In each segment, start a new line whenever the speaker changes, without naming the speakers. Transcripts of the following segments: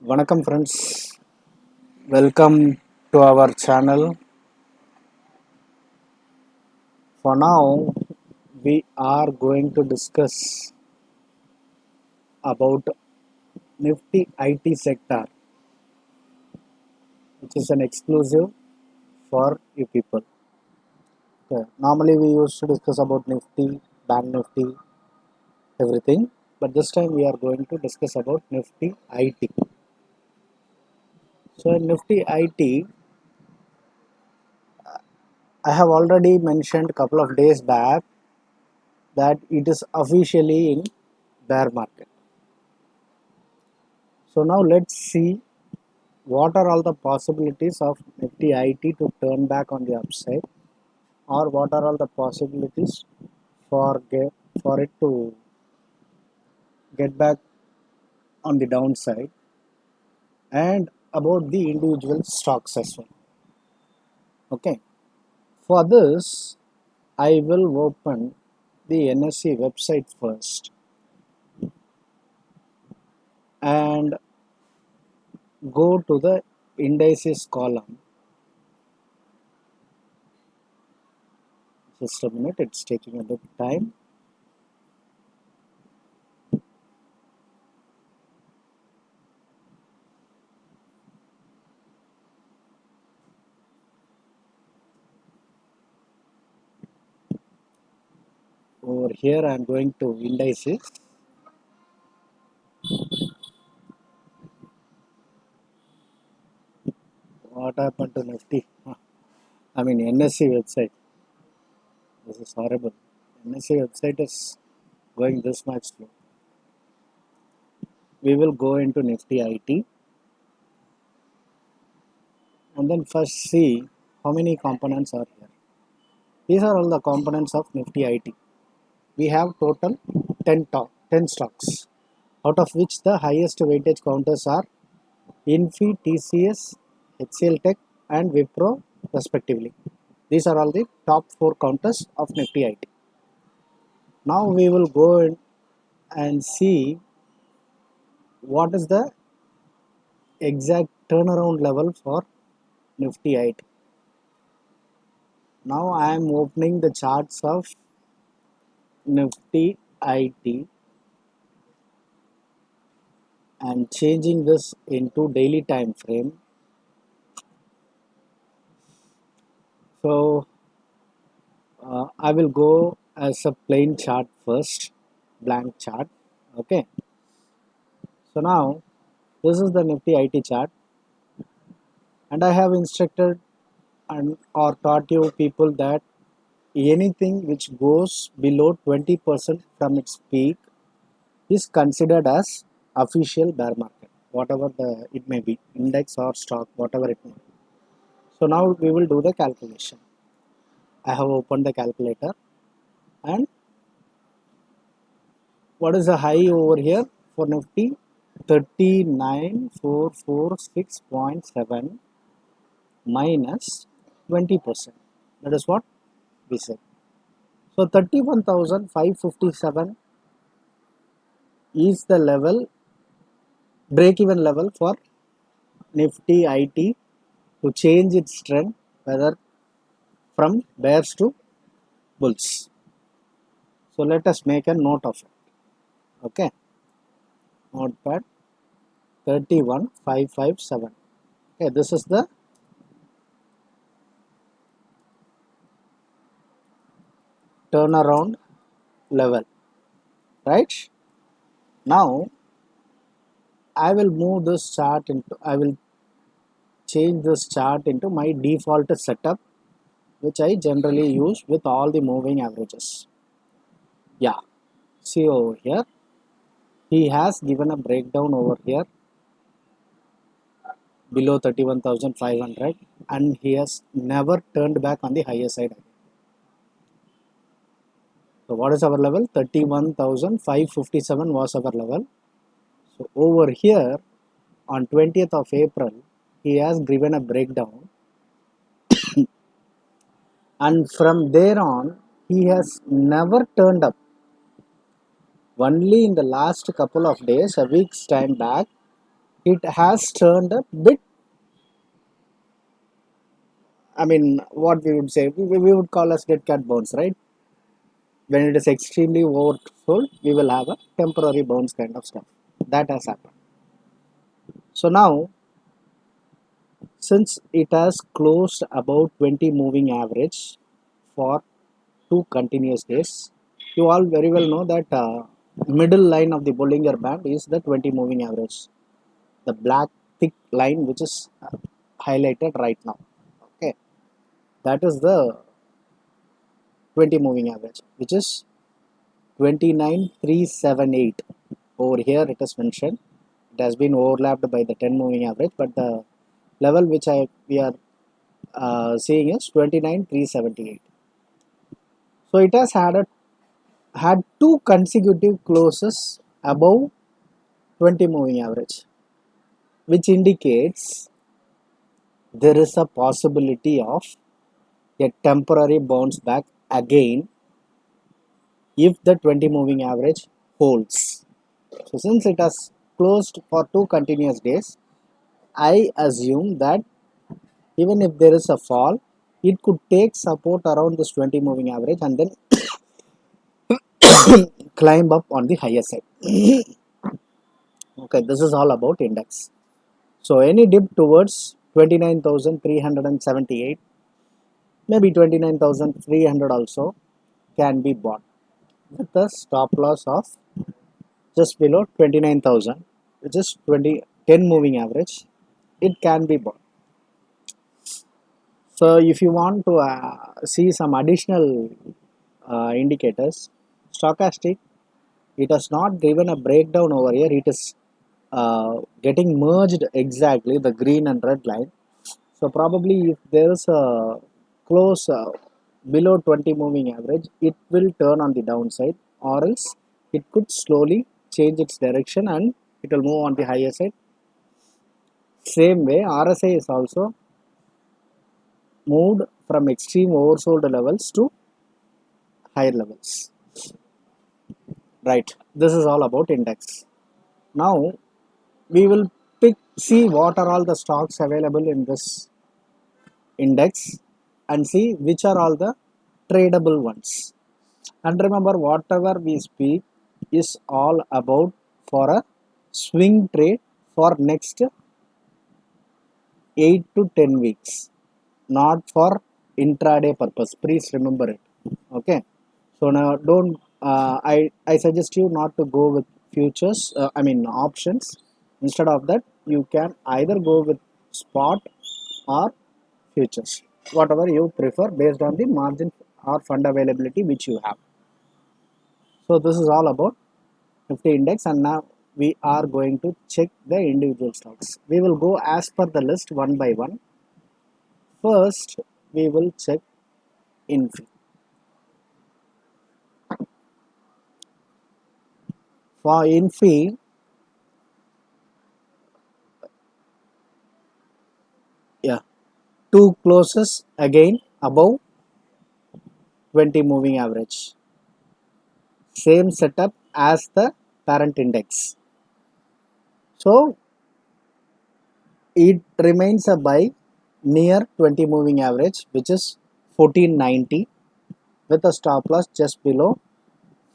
Vanakkam friends, welcome to our channel. For now, we are going to discuss about Nifty IT sector, which is an exclusive for you people. Okay. Normally, we used to discuss about Nifty, Bank Nifty, everything, but this time we are going to discuss about Nifty IT. So, in Nifty IT, I have already mentioned a couple of days back that it is officially in bear market. So now let's see what are all the possibilities of Nifty IT to turn back on the upside, or what are all the possibilities for it to get back on the downside, and about the individual stocks as well. Okay, for this I will open the NSE website first and go to the indices column. Just a minute, it's taking a bit time. Over here I am going to indices. What happened to Nifty? I mean NSE website. This is horrible. NSE website is going this much slow. We will go into Nifty IT and then first see how many components are here. These are all the components of Nifty IT. We have total 10 stocks, out of which the highest weightage counters are Infi, TCS, HCL Tech and Wipro respectively. These are all the top 4 counters of Nifty IT. Now we will go in and see what is the exact turnaround level for Nifty IT. Now I am opening the charts of Nifty IT and changing this into daily time frame. So I will go as a plain chart first, blank chart. Okay. So now this is the Nifty IT chart, and I have instructed and or taught you people that anything which goes below 20% from its peak is considered as official bear market, whatever it may be, index or stock, whatever it may be. So now we will do the calculation. I have opened the calculator, and what is the high over here for Nifty? 39446.7 minus 20%. That is what we said. So 31,557 is the level, break even level for Nifty IT to change its trend, whether from bears to bulls. So let us make a note of it. Okay, notepad 31557. Okay, this is the turnaround level, right? Now I will move this chart into, I will change this chart into my default setup, which I generally use with all the moving averages. Yeah, see over here, he has given a breakdown over here below 31,500, and he has never turned back on the higher side. So what is our level? 31,557 was our level. So over here on 20th of April, he has given a breakdown, and from there on he has never turned up. Only in the last couple of days, a week's time back, it has turned a bit, I mean, what we would say, we would call as dead cat bounce, right? When it is extremely oversold, we will have a temporary bounce kind of stuff. That has happened. So now, since it has closed about 20 moving average for 2 continuous days, you all very well know that middle line of the Bollinger Band is the 20 moving average, the black thick line which is highlighted right now. Okay, that is the 20 moving average, which is 29,378. Over here it is mentioned. It has been overlapped by the 10 moving average, but the level which we are seeing is 29,378. So it has had two consecutive closes above 20 moving average, which indicates there is a possibility of a temporary bounce back again if the 20 moving average holds. So since it has closed for 2 continuous days, I assume that even if there is a fall, it could take support around this 20 moving average and then climb up on the higher side. Okay, this is all about index. So any dip towards 29,378, maybe 29,300 also can be bought with a stop loss of just below 29,000, which is 10 moving average. It can be bought. So if you want to see some additional indicators, stochastic, it has not given a breakdown over here. It is getting merged exactly the green and red line. So probably if there is a close below 20 moving average, it will turn on the downside, or else it could slowly change its direction and it will move on the higher side. Same way, RSI is also moved from extreme oversold levels to higher levels. Right. This is all about index. Now we will see what are all the stocks available in this index and see which are all the tradable ones. And remember, whatever we speak is all about for a swing trade for next 8 to 10 weeks, not for intraday purpose. Please remember it. Okay. So now don't. I suggest you not to go with futures. I mean options. Instead of that, you can either go with spot or futures, whatever you prefer based on the margin or fund availability which you have. So this is all about Nifty index, and now we are going to check the individual stocks. We will go as per the list one by one. First, we will check Infi. For Infi, yeah, two closes again above 20 moving average. Same setup as the parent index. So it remains a buy near 20 moving average, which is 1490, with a stop loss just below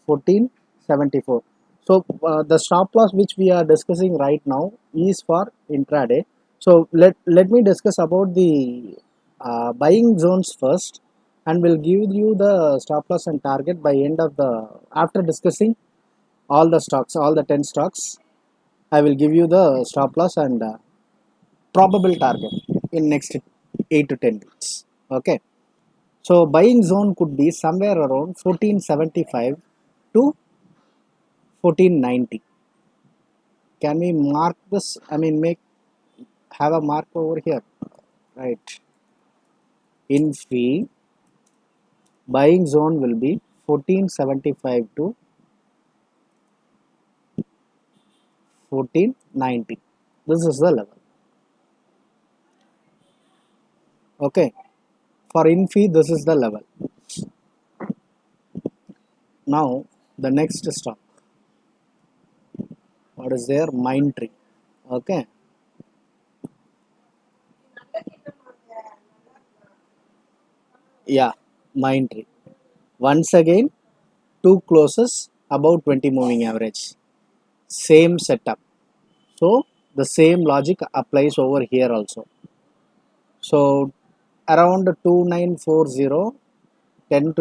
1474. So the stop loss which we are discussing right now is for intraday. So let me discuss about the buying zones first, and we'll give you the stop loss and target by end of the, after discussing all the stocks, all the 10 stocks. I will give you the stop loss and probable target in next 8 to 10 weeks. Okay, so buying zone could be somewhere around 1475 to 1490. Can we mark this, I mean make, have a mark over here, right? In fee, buying zone will be 1475 to 1490. This is the level. Okay, for in fee this is the level. Now the next stock, what is there? Mindtree. Okay, Yeah, mind tree. Once again, two closes above 20 moving average. Same setup. So the same logic applies over here also. So around 2940, 10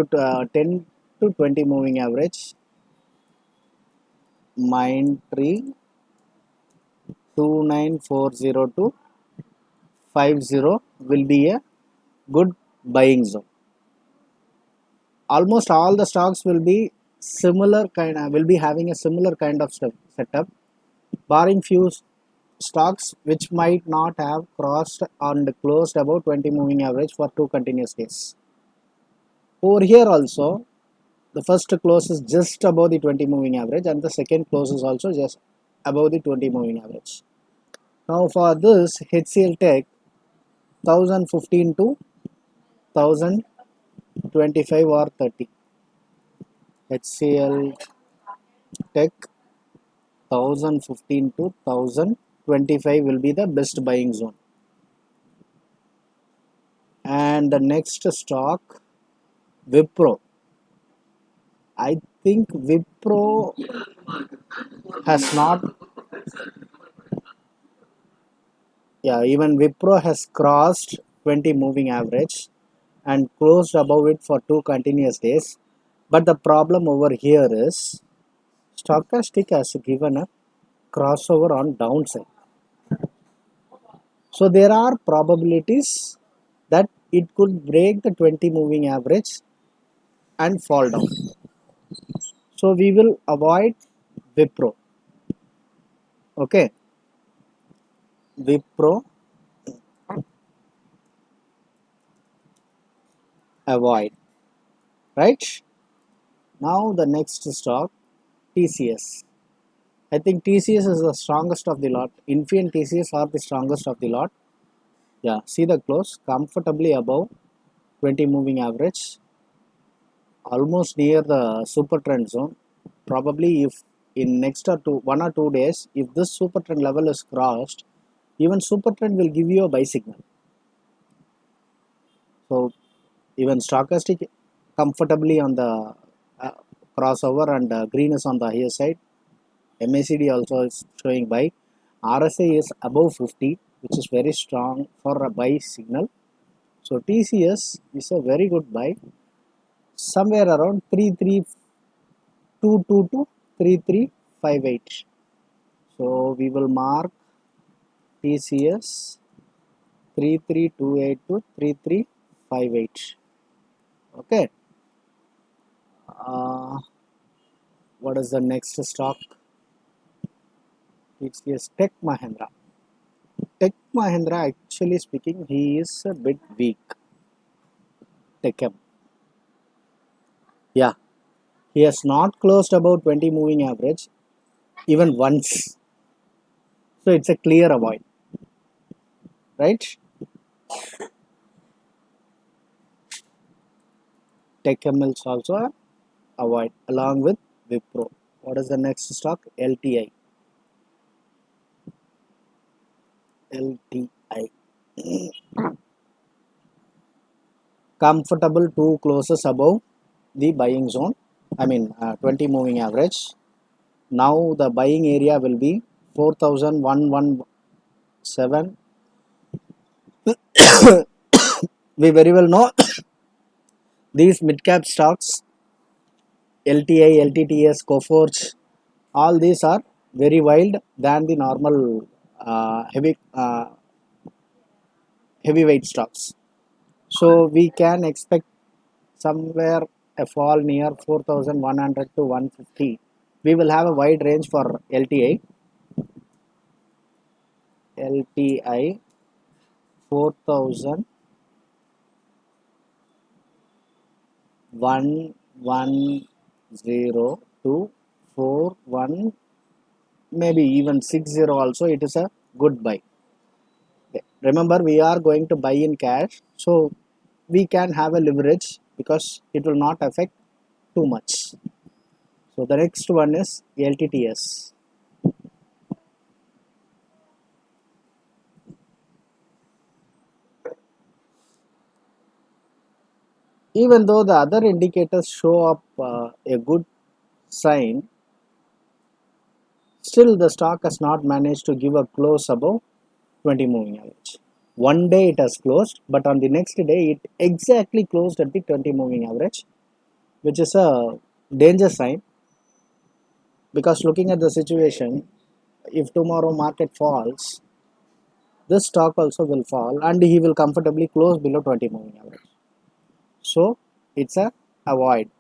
to 20 moving average, mind tree 29402 to 50 will be a good buying zone. Almost all the stocks will be will be having a similar kind of setup, barring few stocks which might not have crossed and closed above 20 moving average for two continuous days. Over here also, the first close is just above the 20 moving average and the second close is also just above the 20 moving average. Now for this HCL Tech 1015 to 1025 or 30. HCL Tech 1015 to 1025 will be the best buying zone. And the next stock Wipro. I think Wipro has not, yeah, even Wipro has crossed 20 moving average and closed above it for two continuous days. But the problem over here is stochastic has given a crossover on downside. So there are probabilities that it could break the 20 moving average and fall down. So we will avoid Wipro. Okay, Wipro avoid, right? Now the next stock TCS. I think TCS is the strongest of the lot. Infi and TCS are the strongest of the lot. Yeah, see the close comfortably above 20 moving average, almost near the super trend zone. Probably if in next or 1 or 2 days, if this super trend level is crossed, even super trend will give you a buy signal. So even stochastic comfortably on the uh, crossover and green is on the higher side. MACD also is showing buy. RSI is above 50, which is very strong for a buy signal. So TCS is a very good buy, somewhere around 3322 to 3358. So we will mark TCS 3328 to 3358. Okay. Uh, what is the next stock? TCS Tech Mahindra. Tech Mahindra, actually speaking, he is a bit weak. Tech. Yeah, he has not closed above 20 moving average even once. So it's a clear avoid, right? Tech MLs also a avoid along with Wipro. What is the next stock? LTI. LTI. Comfortable two closes above the buying zone. I mean 20 moving average. Now the buying area will be 4117. We very well know these mid cap stocks LTI, LTTS, Coforge, all these are very wild than the normal heavyweight stocks. So we can expect somewhere a fall near 4100 to 150. We will have a wide range for LTI. LTI 4110 to 41, maybe even 60 also. It is a good buy. Remember, we are going to buy in cash, so we can have a leverage because it will not affect too much. So the next one is LTTS. even though the other indicators show up a good sign, still the stock has not managed to give a close above 20 moving average. One day it has closed, but on the next day it exactly closed at the 20 moving average, which is a danger sign, because looking at the situation, if tomorrow market falls, this stock also will fall and he will comfortably close below 20 moving average. So it's a avoid.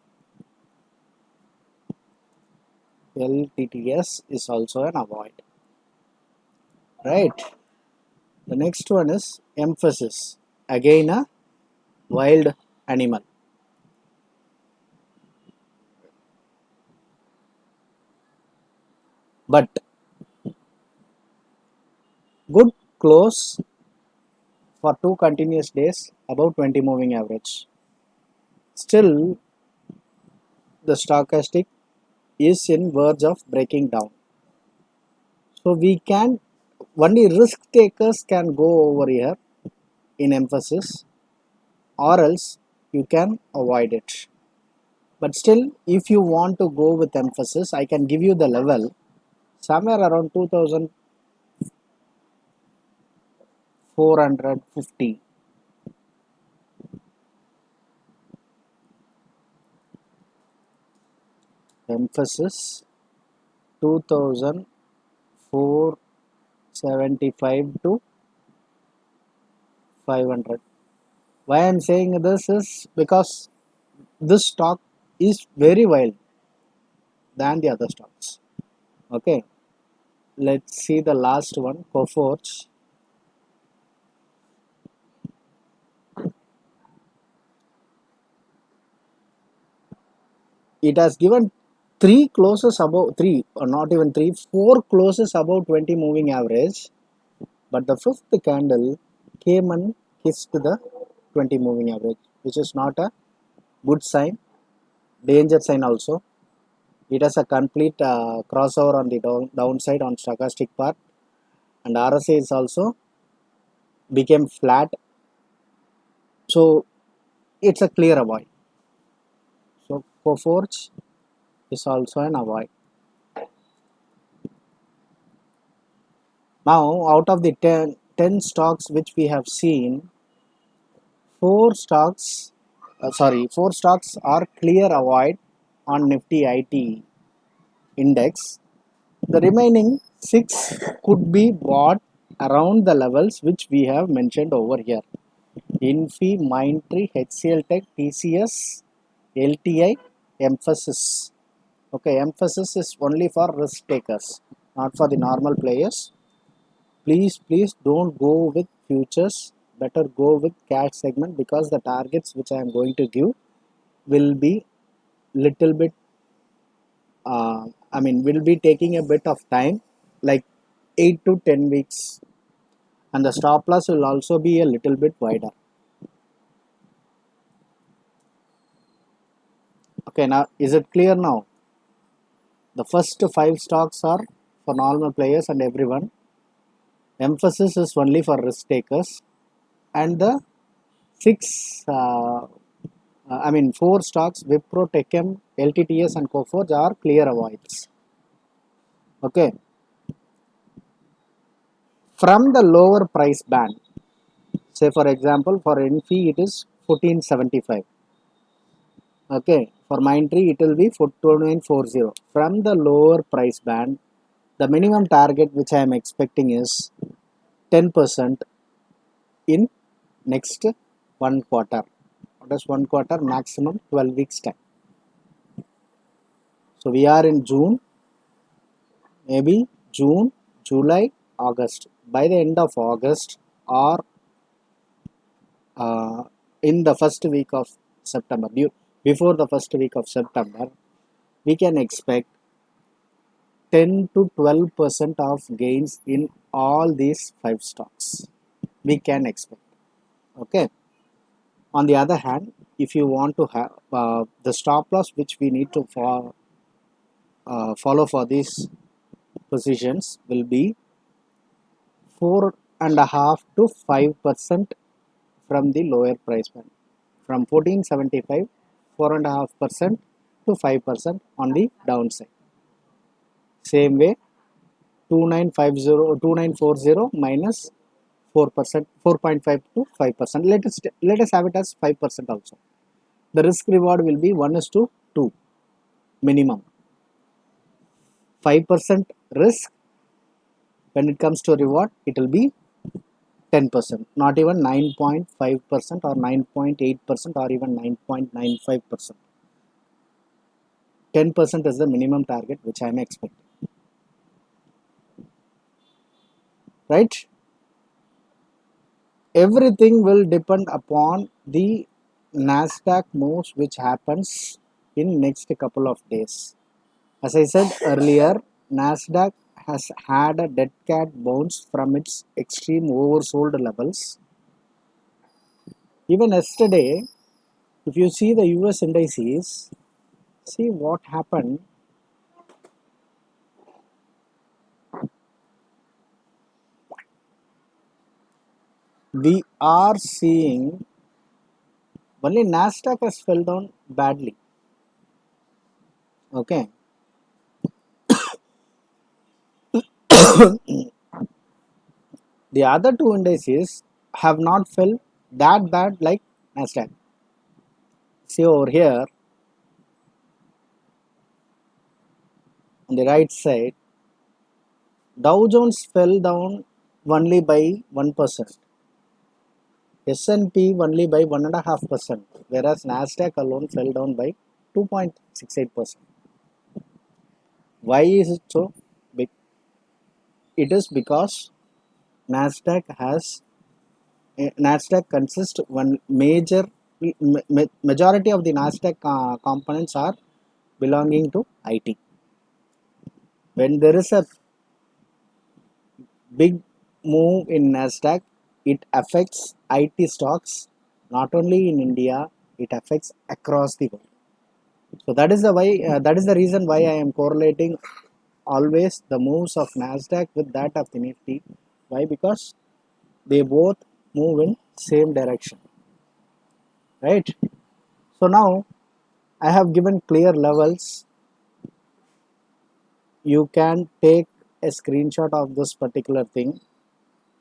LTTS is also an avoid, right? The next one is emphasis. Again a wild animal. But good close for 2 continuous days above 20 moving average. Still, the stochastic is in verge of breaking down. So we can, only risk takers can go over here in emphasis, or else you can avoid it. But still, if you want to go with emphasis, I can give you the level somewhere around 2450. Emphasis 2475 to 500. Why I am saying this is because this stock is very wild than the other stocks. Okay, let's see the last one, Coforge. It has given three closes above three, or not even three, four closes above 20 moving average, but the fifth candle came and kissed the 20 moving average, which is not a good sign, danger sign also. It has a complete crossover on the downside on stochastic part, and RSI is also became flat, so it's a clear avoid. So Coforge is also an avoid. Now out of the 10 stocks which we have seen, four stocks are clear avoid on Nifty IT index. The remaining 6 could be bought around the levels which we have mentioned over here. Infi, Mindtree, HCL Tech, TCS, LTI, Emphasis. Okay, Emphasis is only for risk takers, not for the normal players. Please don't go with futures. Better go with cash segment, because the targets which I am going to give will be little bit. Will be taking a bit of time, like 8 to 10 weeks, and the stop loss will also be a little bit wider. Okay, now is it clear now? The first 5 stocks are for normal players and everyone. Emphasis is only for risk takers, and the six, four stocks, Wipro, Techem, LTTS, and Coforge are clear avoids. Okay, from the lower price band, say for example, for Infi it is 1475. Okay, for Mindtree it will be 2940. From the lower price band, the minimum target which I am expecting is 10% in next 1 quarter. What is 1 quarter? Maximum 12 weeks time. So we are in June, maybe June, July, August. By the end of August, or uh, in the first week of September, before the first week of September, we can expect 10 to 12% of gains in all these 5 stocks. We can expect. Okay. On the other hand, if you want to have the stop loss which we need to follow for these positions will be 4.5 to 5% from the lower price band. from 1475, 4.5% to 5% on the downside. Same way, 2940 minus 4%, 4.5 to 5%. Let us have it as 5% also. The risk reward will be 1 is to 2 minimum. 5% risk, when it comes to reward, it will be 10%, not even 9.5% or 9.8% or even 9.95%. 10% is the minimum target which I am expecting. Right? Everything will depend upon the Nasdaq moves which happens in next couple of days. As I said earlier, Nasdaq has had a dead cat bounce from its extreme oversold levels. Even yesterday, if you see the US indices, see what happened. We are seeing only Nasdaq has fell down badly. Okay. The other two indices have not fell that bad like Nasdaq. See over here on the right side, Dow Jones fell down only by 1%, S&P only by 1.5%, whereas Nasdaq alone fell down by 2.68%. Why is it so big? It is because Nasdaq has Nasdaq consists one majority of the Nasdaq components are belonging to IT. When there is a big move in Nasdaq, it affects IT stocks not only in India, it affects across the world. So that is the reason why I am correlating always the moves of Nasdaq with that of the Nifty. Why? Because they both move in same direction, right? So now I have given clear levels. You can take a screenshot of this particular thing,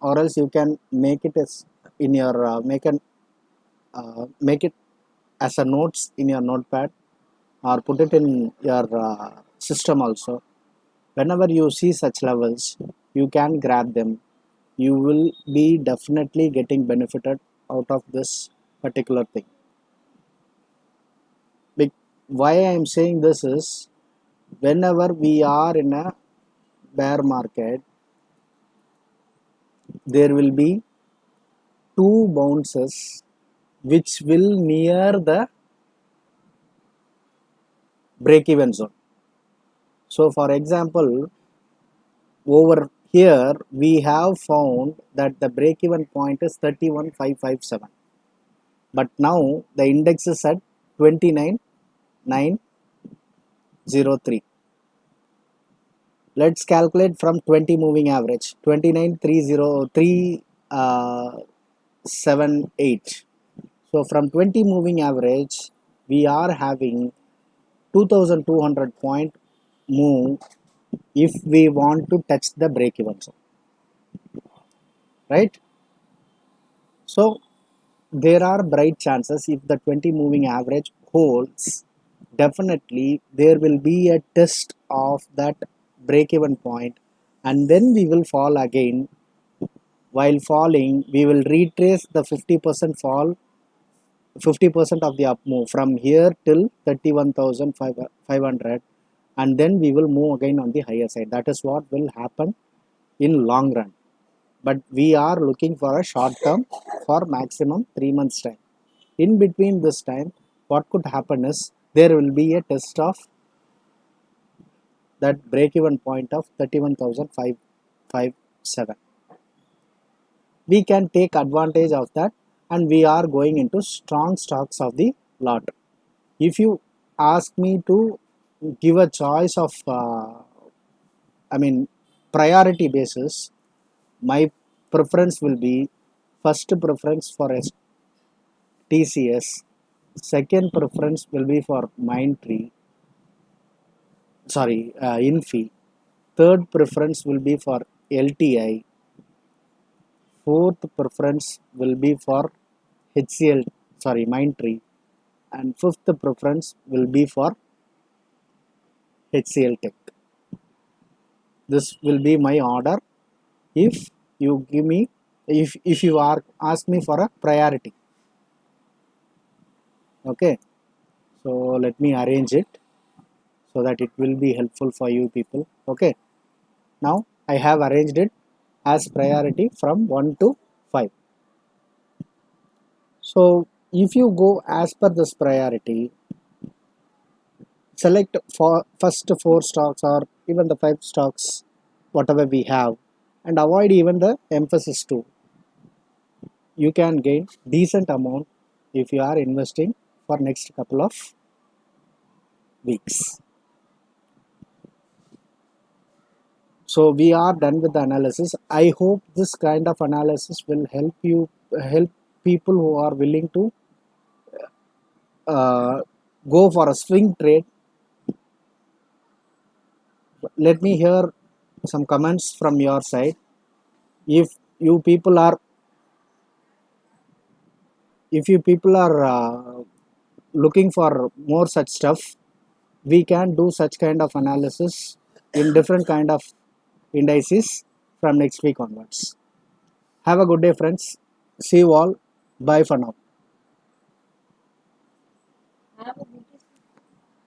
or else you can make it as in your make it as a notes in your notepad, or put it in your system also. Whenever you see such levels, you can grab them. You will be definitely getting benefited out of this particular thing. Why I am saying this is, whenever we are in a bear market, there will be two bounces which will near the break even zone. So for example, over here we have found that the break even point is 31,557, but now the index is at 29,903. Let's calculate from 20 moving average, 29,303.78. So from 20 moving average, we are having 2200 point move if we want to touch the break even zone, right? So there are bright chances if the 20 moving average holds, definitely there will be a test of that break even point, and then we will fall again. While falling, we will retrace the 50% fall, 50% of the up move from here till 31,500, and then we will move again on the higher side. That is what will happen in long run, but we are looking for a short term for maximum 3 months time. In between this time, what could happen is there will be a test of that break even point of 31,557. We can take advantage of that, and we are going into strong stocks of the lot. If you ask me to give a choice of I mean priority basis, my preference will be, first preference for TCS, Second preference will be for Mindtree, sorry, Infi. Third preference will be for LTI. Fourth preference will be for HCL, sorry, Mindtree. And fifth preference will be for HCL Tech. This will be my order if you give me, if you are ask me for a priority. Okay, so let me arrange it so that it will be helpful for you people. Okay, now I have arranged it as priority from 1 to 5. So if you go as per this priority, select for first 4 stocks or even the 5 stocks, whatever we have, and avoid even the emphasis 2. You can gain decent amount if you are investing for next couple of weeks. So we are done with the analysis. I hope this kind of analysis will help people who are willing to uh, go for a swing trade. Let me hear some comments from your side. If you people are looking for more such stuff, we can do such kind of analysis in different kind of indices from next week onwards. Have a good day, friends. See you all. Bye for now.